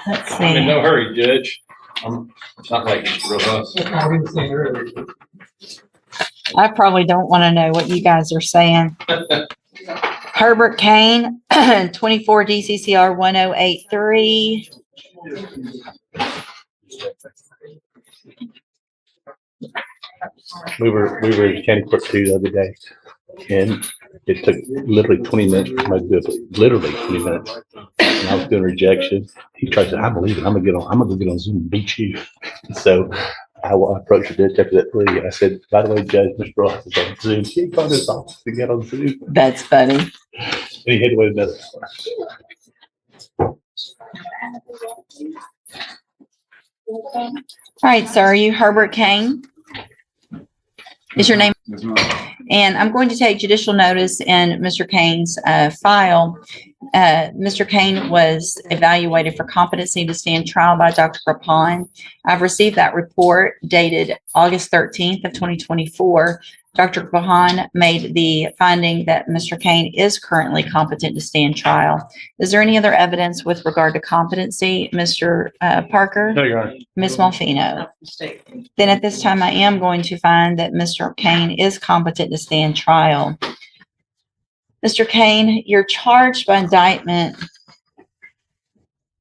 Let's I'm in see. no hurry, Judge. It's not like real us. I probably don't want to know what you guys are saying. Herbert Kane, 24 DCCR 1083. We were in county court two the other day, and it took literally 20 minutes for somebody to do it. Literally 20 minutes. And I was doing rejection. He tried to say, I believe it. I'm gonna go get on Zoom and beat you. So I approached the judge after that plea. I said, by the way, Judge, Mr. Ross is on Zoom. He called his office to get on Zoom. That's funny. And he had to wait another hour. All right, so are you Herbert Kane? Is your name? And I'm going to take judicial notice in Mr. Kane's file. Mr. Kane was evaluated for competency to stand trial by Dr. Krapon. I've received that report dated August 13th of 2024. Dr. Krapon made the finding that Mr. Kane is currently competent to stand trial. Is there any other evidence with regard to competency, Mr. Parker? No, Your Honor. Ms. Malfino? Then at this time, I am going to find that Mr. Kane is competent to stand trial. Mr. Kane, you're charged by indictment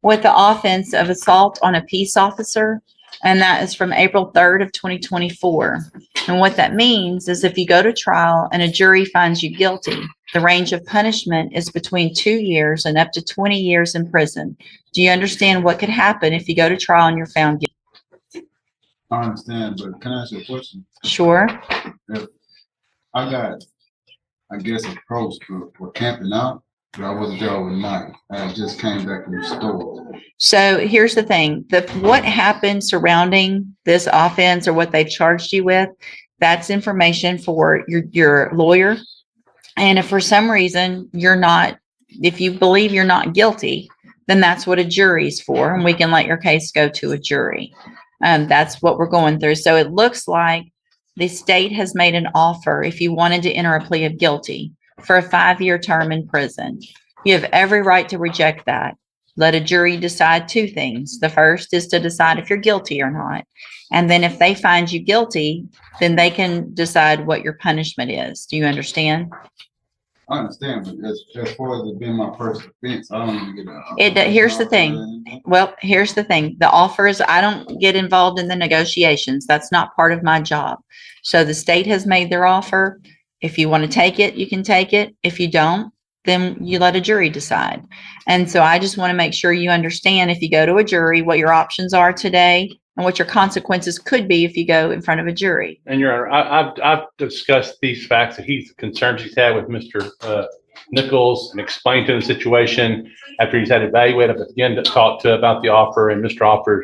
with the offense of assault on a peace officer, and that is from April 3rd of 2024. And what that means is if you go to trial and a jury finds you guilty, the range of punishment is between 2 years and up to 20 years in prison. Do you understand what could happen if you go to trial and you're found guilty? I understand, but can I ask you a question? Sure. If I got, I guess, approached for camping out, but I wasn't there overnight. I just came back from the store. So here's the thing, what happened surrounding this offense or what they've charged you with, that's information for your lawyer. And if for some reason if you believe you're not guilty, then that's what a jury's for, and we can let your case go to a jury. That's what we're going through. So it looks like the state has made an offer if you wanted to enter a plea of guilty for a 5-year term in prison. You have every right to reject that. Let a jury decide two things. The first is to decide if you're guilty or not. And then if they find you guilty, then they can decide what your punishment is. Do you understand? I understand, but as far as it being my first offense, I don't even get Here's the thing. Well, here's the thing. The offers, I don't get involved in the negotiations. That's not part of my job. So the state has made their offer. If you want to take it, you can take it. If you don't, then you let a jury decide. And so I just want to make sure you understand if you go to a jury, what your options are today and what your consequences could be if you go in front of a jury. And Your Honor, I've discussed these facts that concerns he's had with Mr. Nichols and explained to him the situation after he's had it evaluated. I've again talked to about the offer, and Mr.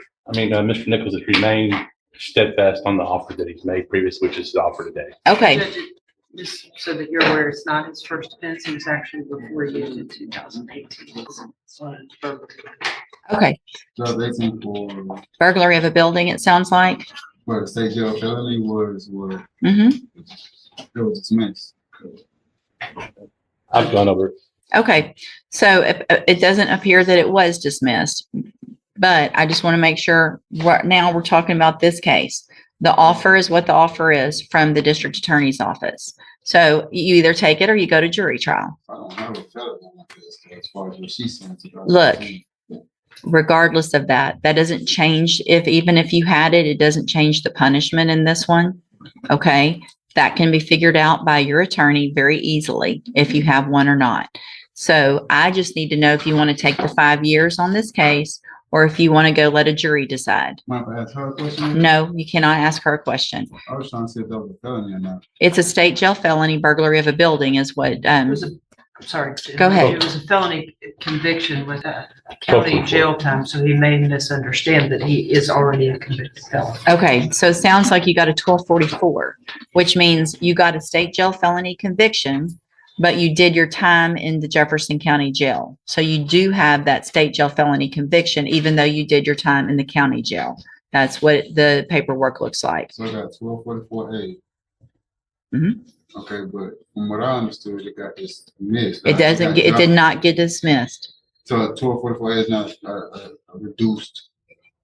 Nichols has remained steadfast on the offer that he's made previous, which is the offer today. Okay. Judge, just so that you're aware, it's not his first offense. It was actually before you in 2018. Okay. So they think for Burglary of a building, it sounds like. the state jail felony was Mm-hmm. it was dismissed. I've gone over it. Okay. So it doesn't appear that it was dismissed, but I just want to make sure now we're talking about this case. The offer is what the offer is from the district attorney's office. So you either take it or you go to jury trial. I don't have a felony on this as far as what she said. Look, regardless of that doesn't change. Even if you had it, it doesn't change the punishment in this one. Okay. That can be figured out by your attorney very easily if you have one or not. So I just need to know if you want to take the 5 years on this case or if you want to go let a jury decide. Might I ask her a question? No, you cannot ask her a question. I was trying to see if that was a felony or not. It's a state jail felony. Burglary of a building is what, It was sorry. Go ahead. It was a felony conviction with a county jail time, so he may misunderstand that he is already a convicted felon. okay. So it sounds like you got a 1244, which means you got a state jail felony conviction, but you did your time in the Jefferson County Jail. So you do have that state jail felony conviction, even though you did your time in the county jail. That's what the paperwork looks like. So I got 1244A. Mhm. Okay, but from what I understood, it got dismissed. It did not get dismissed. So 1244 is not reduced.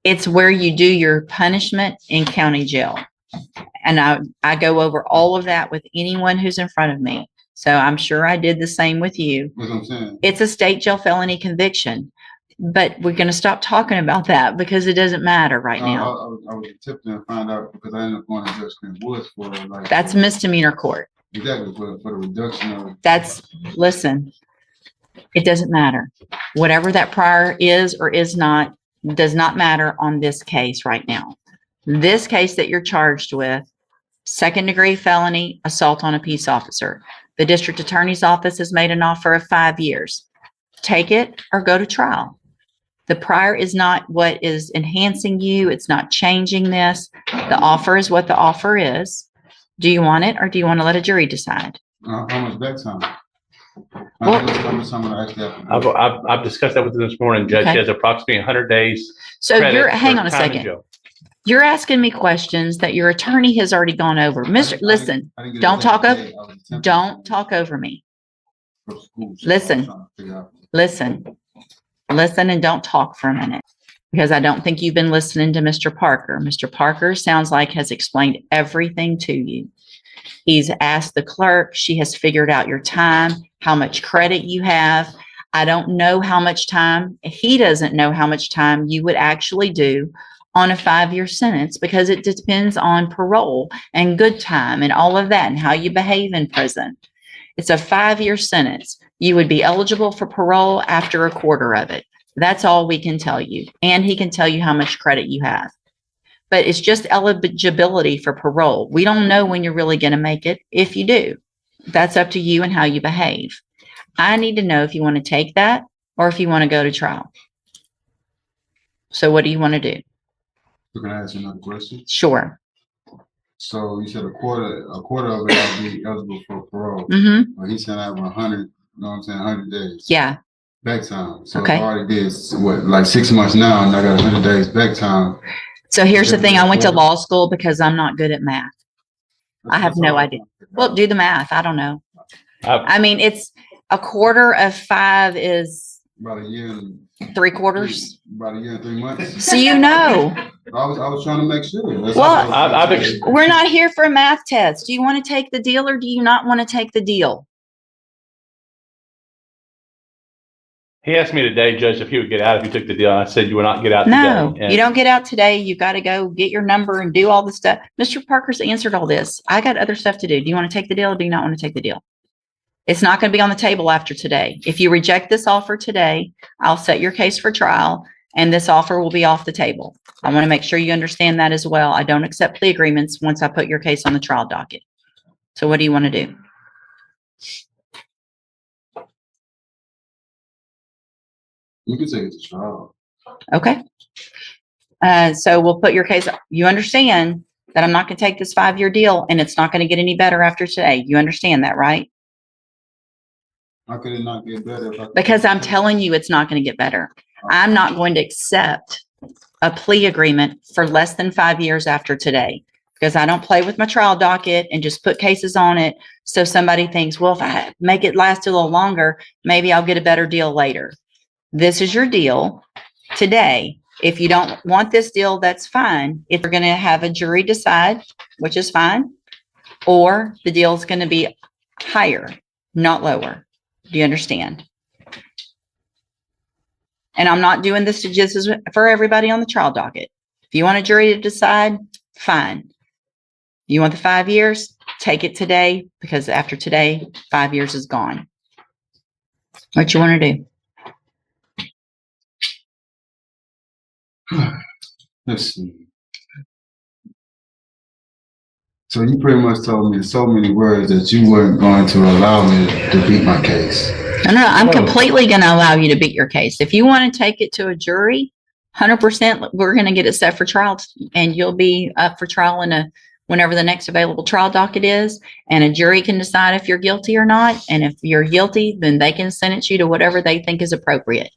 It's where you do your punishment in county jail. And I go over all of that with anyone who's in front of me. So I'm sure I did the same with you. That's what I'm saying. It's a state jail felony conviction, but we're going to stop talking about that because it doesn't matter right now. I was attempting to find out because I ended up going to Judge Clint Woods for like. That's misdemeanor court. Exactly, for the reduction of. Listen, it doesn't matter. Whatever that prior is or is not, does not matter on this case right now. This case that you're charged with, 2nd-degree felony, assault on a peace officer. The district attorney's office has made an offer of 5 years. Take it or go to trial. The prior is not what is enhancing you. It's not changing this. The offer is what the offer is. Do you want it or do you want to let a jury decide? How much back time? Well- How much time would I actually have to do? I've discussed that with him this morning, Judge. Okay. He has approximately 100 days. So credit hang for on a time in second. jail. You're asking me questions that your attorney has already gone over. Listen, I didn't get don't it talk that up- day. I was attempting don't to talk over me. go to school, so Listen. I was trying to figure out. Listen, and don't talk for a minute because I don't think you've been listening to Mr. Parker. Mr. Parker sounds like has explained everything to you. He's asked the clerk. She has figured out your time, how much credit you have. I don't know how much time. He doesn't know how much time you would actually do on a 5-year sentence because it depends on parole and good time and all of that and how you behave in prison. It's a 5-year sentence. You would be eligible for parole after a quarter of it. That's all we can tell you. And he can tell you how much credit you have. But it's just eligibility for parole. We don't know when you're really going to make it. If you do, that's up to you and how you behave. I need to know if you want to take that or if you want to go to trial. So what do you want to do? So can I ask you another question? Sure. So you said a quarter of it I'll be eligible for parole. Mm-hmm. But he said I have 100, you know what I'm saying, 100 days. Yeah. Back time. So Okay. I already did like 6 months now and I got 100 days back time. So here's the thing. I went to law school because I'm not good at math. I have no idea. Well, do the math. I don't know. I mean, it's a quarter of 5 is About a year and 3/4. about a year and 3 months. So you know, I was trying to make sure. That's Well, all I was- we're not here for a math test. Do you want to take the deal or do you not want to take the deal? He asked me today, Judge, if he would get out if he took the deal. And I said you would not get out No, today. And you don't get out today. You got to go get your number and do all the stuff. Mr. Parker's answered all this. I got other stuff to do. Do you want to take the deal or do you not want to take the deal? It's not going to be on the table after today. If you reject this offer today, I'll set your case for trial and this offer will be off the table. I want to make sure you understand that as well. I don't accept plea agreements once I put your case on the trial docket. So what do you want to do? You can take it to trial. Okay. So we'll put your case, you understand that I'm not going to take this 5-year deal and it's not going to get any better after today. You understand that, right? How could it not get better? Because I'm telling you, it's not going to get better. I'm not going to accept a plea agreement for less than 5 years after today because I don't play with my trial docket and just put cases on it. So somebody thinks, well, if I make it last a little longer, maybe I'll get a better deal later. This is your deal today. If you don't want this deal, that's fine. If you're going to have a jury decide, which is fine, or the deal is going to be higher, not lower. Do you understand? And I'm not doing this to just for everybody on the trial docket. If you want a jury to decide, fine. You want the 5 years? Take it today because after today, 5 years is gone. What you want to do? Let's see. So you pretty much told me in so many words that you weren't going to allow me to beat my case. No, I'm completely going to allow you to beat your case. If you want to take it to a jury, 100%, we're going to get it set for trial and you'll be up for trial in whenever the next available trial docket is. And a jury can decide if you're guilty or not. And if you're guilty, then they can sentence you to whatever they think is appropriate.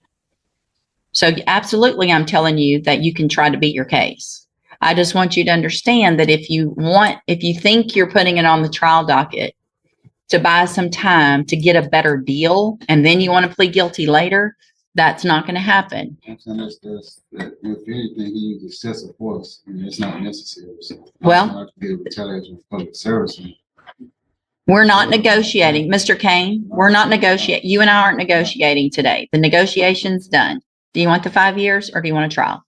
So absolutely, I'm telling you that you can try to beat your case. I just want you to understand that if you think you're putting it on the trial docket to buy some time to get a better deal, and then you want to plead guilty later, That's not going to happen. I'm saying that if anything, he used excessive force, and it's not necessary. So Well- I have to get retaliation for public service. We're not negotiating. Mr. Kane, we're not negotiating. You and I aren't negotiating today. The negotiation's done. Do you want the 5 years or do you want a trial?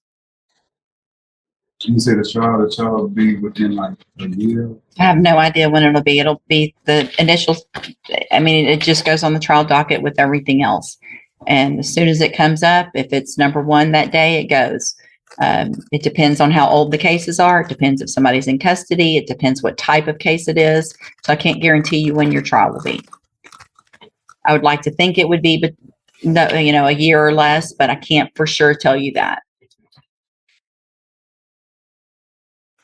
You say the trial will be within like a year. I have no idea when it'll be. It'll be the initial, I mean, it just goes on the trial docket with everything else. And as soon as it comes up, if it's number one that day, it goes. It depends on how old the cases are. It depends if somebody's in custody. It depends what type of case it is. So I can't guarantee you when your trial will be. I would like to think it would be, but no, a year or less, but I can't for sure tell you that.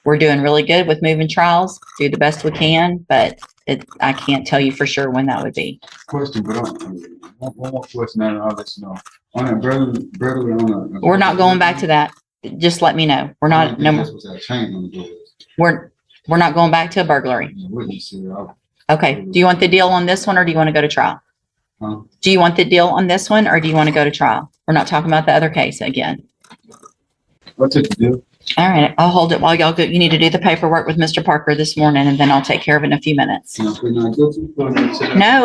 We're doing really good with moving trials, do the best we can, but I can't tell you for sure when that would be. Question, but one more question, and I'll let you know. On a burglary on a. We're not going back to that. Just let me know. We're not, no, This was that chain on the door. we're not going back to a burglary. The witness here, Okay. Do you want the deal on this one or do you want to go to trial? huh? Do you want the deal on this one or do you want to go to trial? We're not talking about the other case again. What's it to do? All right. I'll hold it while y'all go. You need to do the paperwork with Mr. Parker this morning and then I'll take care of it in a few minutes. We're not guilty. No.